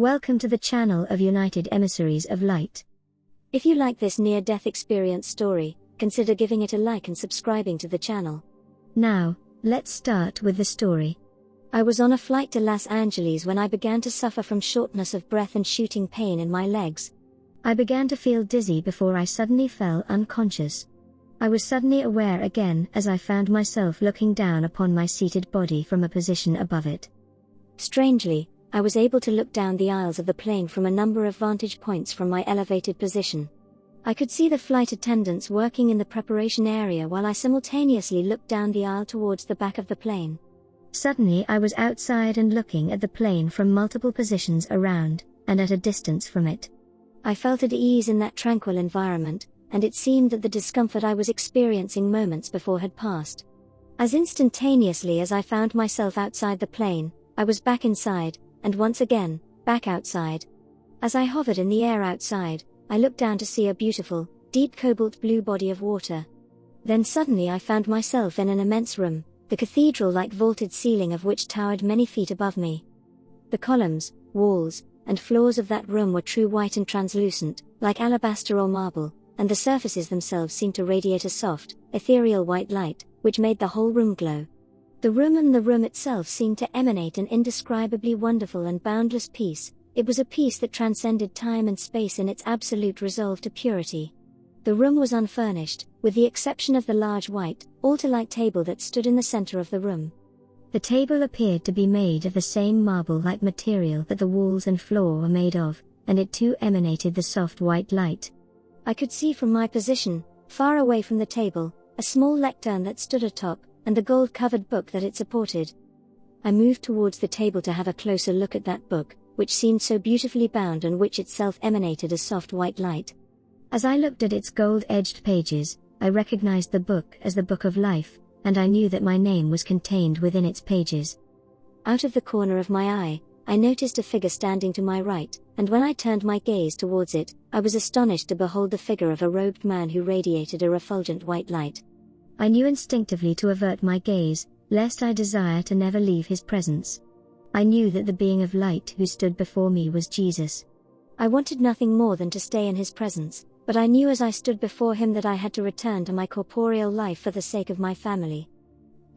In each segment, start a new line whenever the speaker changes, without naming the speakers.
Welcome to the channel of United Emissaries of Light. If you like this near-death experience story, consider giving it a like and subscribing to the channel. Now, let's start with the story. I was on a flight to Los Angeles when I began to suffer from shortness of breath and shooting pain in my legs. I began to feel dizzy before I suddenly fell unconscious. I was suddenly aware again as I found myself looking down upon my seated body from a position above it. Strangely, I was able to look down the aisles of the plane from a number of vantage points from my elevated position. I could see the flight attendants working in the preparation area while I simultaneously looked down the aisle towards the back of the plane. Suddenly I was outside and looking at the plane from multiple positions around, and at a distance from it. I felt at ease in that tranquil environment, and it seemed that the discomfort I was experiencing moments before had passed. As instantaneously as I found myself outside the plane, I was back inside, and once again, back outside. As I hovered in the air outside, I looked down to see a beautiful, deep cobalt blue body of water. Then suddenly I found myself in an immense room, the cathedral-like vaulted ceiling of which towered many feet above me. The columns, walls, and floors of that room were true white and translucent, like alabaster or marble, and the surfaces themselves seemed to radiate a soft, ethereal white light, which made the whole room glow. The room and the room itself seemed to emanate an indescribably wonderful and boundless peace. It was a peace that transcended time and space in its absolute resolve to purity. The room was unfurnished, with the exception of the large white, altar-like table that stood in the center of the room. The table appeared to be made of the same marble-like material that the walls and floor were made of, and it too emanated the soft white light. I could see from my position, far away from the table, a small lectern that stood atop, and the gold-covered book that it supported. I moved towards the table to have a closer look at that book, which seemed so beautifully bound and which itself emanated a soft white light. As I looked at its gold-edged pages, I recognized the book as the Book of Life, and I knew that my name was contained within its pages. Out of the corner of my eye, I noticed a figure standing to my right, and when I turned my gaze towards it, I was astonished to behold the figure of a robed man who radiated a refulgent white light. I knew instinctively to avert my gaze, lest I desire to never leave his presence. I knew that the being of light who stood before me was Jesus. I wanted nothing more than to stay in his presence, but I knew as I stood before him that I had to return to my corporeal life for the sake of my family.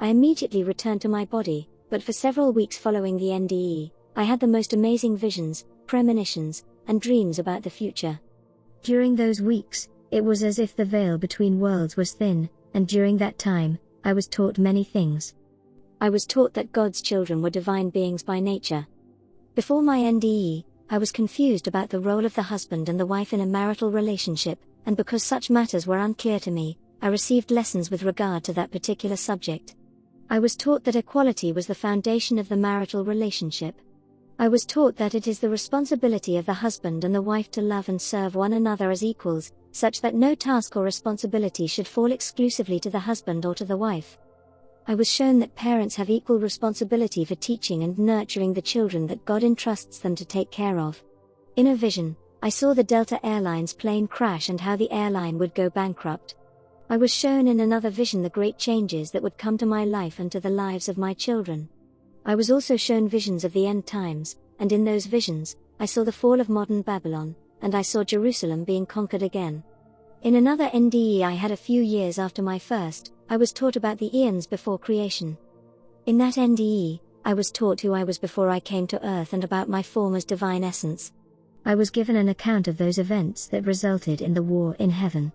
I immediately returned to my body, but for several weeks following the NDE, I had the most amazing visions, premonitions, and dreams about the future. During those weeks, it was as if the veil between worlds was thin, and during that time, I was taught many things. I was taught that God's children were divine beings by nature. Before my NDE, I was confused about the role of the husband and the wife in a marital relationship, and because such matters were unclear to me, I received lessons with regard to that particular subject. I was taught that equality was the foundation of the marital relationship. I was taught that it is the responsibility of the husband and the wife to love and serve one another as equals, such that no task or responsibility should fall exclusively to the husband or to the wife. I was shown that parents have equal responsibility for teaching and nurturing the children that God entrusts them to take care of. In a vision, I saw the Delta Airlines plane crash and how the airline would go bankrupt. I was shown in another vision the great changes that would come to my life and to the lives of my children. I was also shown visions of the end times, and in those visions, I saw the fall of modern Babylon, and I saw Jerusalem being conquered again. In another NDE I had a few years after my first, I was taught about the eons before creation. In that NDE, I was taught who I was before I came to earth and about my form as divine essence. I was given an account of those events that resulted in the war in heaven.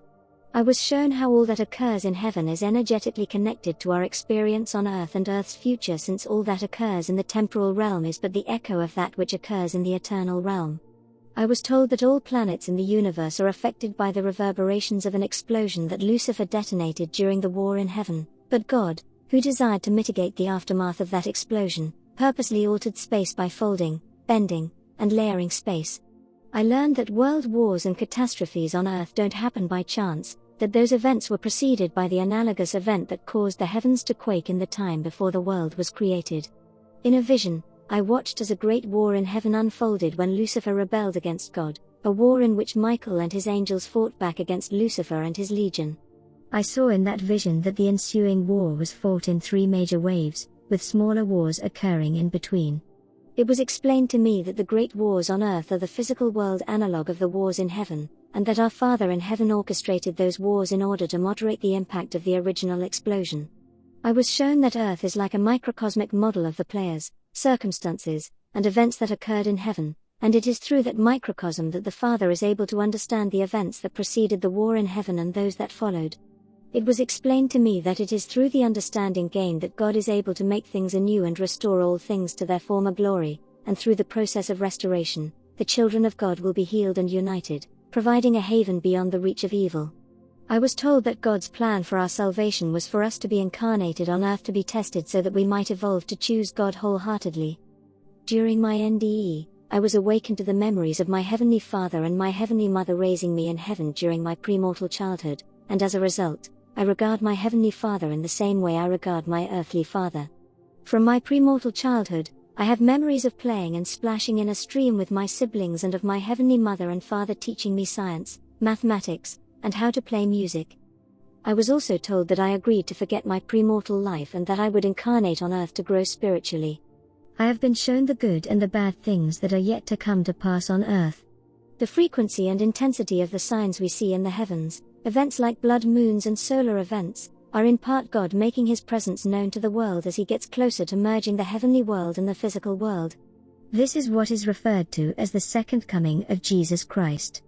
I was shown how all that occurs in heaven is energetically connected to our experience on earth and earth's future, since all that occurs in the temporal realm is but the echo of that which occurs in the eternal realm. I was told that all planets in the universe are affected by the reverberations of an explosion that Lucifer detonated during the war in heaven, but God, who desired to mitigate the aftermath of that explosion, purposely altered space by folding, bending, and layering space. I learned that world wars and catastrophes on Earth don't happen by chance, that those events were preceded by the analogous event that caused the heavens to quake in the time before the world was created. In a vision, I watched as a great war in heaven unfolded when Lucifer rebelled against God, a war in which Michael and his angels fought back against Lucifer and his legion. I saw in that vision that the ensuing war was fought in 3 major waves, with smaller wars occurring in between. It was explained to me that the great wars on earth are the physical world analog of the wars in heaven, and that our Father in heaven orchestrated those wars in order to moderate the impact of the original explosion. I was shown that earth is like a microcosmic model of the players, circumstances, and events that occurred in heaven, and it is through that microcosm that the Father is able to understand the events that preceded the war in heaven and those that followed. It was explained to me that it is through the understanding gained that God is able to make things anew and restore all things to their former glory, and through the process of restoration, the children of God will be healed and united, providing a haven beyond the reach of evil. I was told that God's plan for our salvation was for us to be incarnated on earth to be tested so that we might evolve to choose God wholeheartedly. During my NDE, I was awakened to the memories of my Heavenly Father and my Heavenly Mother raising me in heaven during my premortal childhood, and as a result, I regard my Heavenly Father in the same way I regard my earthly father. From my premortal childhood, I have memories of playing and splashing in a stream with my siblings and of my Heavenly Mother and Father teaching me science, mathematics, and how to play music. I was also told that I agreed to forget my premortal life and that I would incarnate on earth to grow spiritually. I have been shown the good and the bad things that are yet to come to pass on earth. The frequency and intensity of the signs we see in the heavens, events like blood moons and solar events, are in part God making His presence known to the world as He gets closer to merging the heavenly world and the physical world. This is what is referred to as the second coming of Jesus Christ.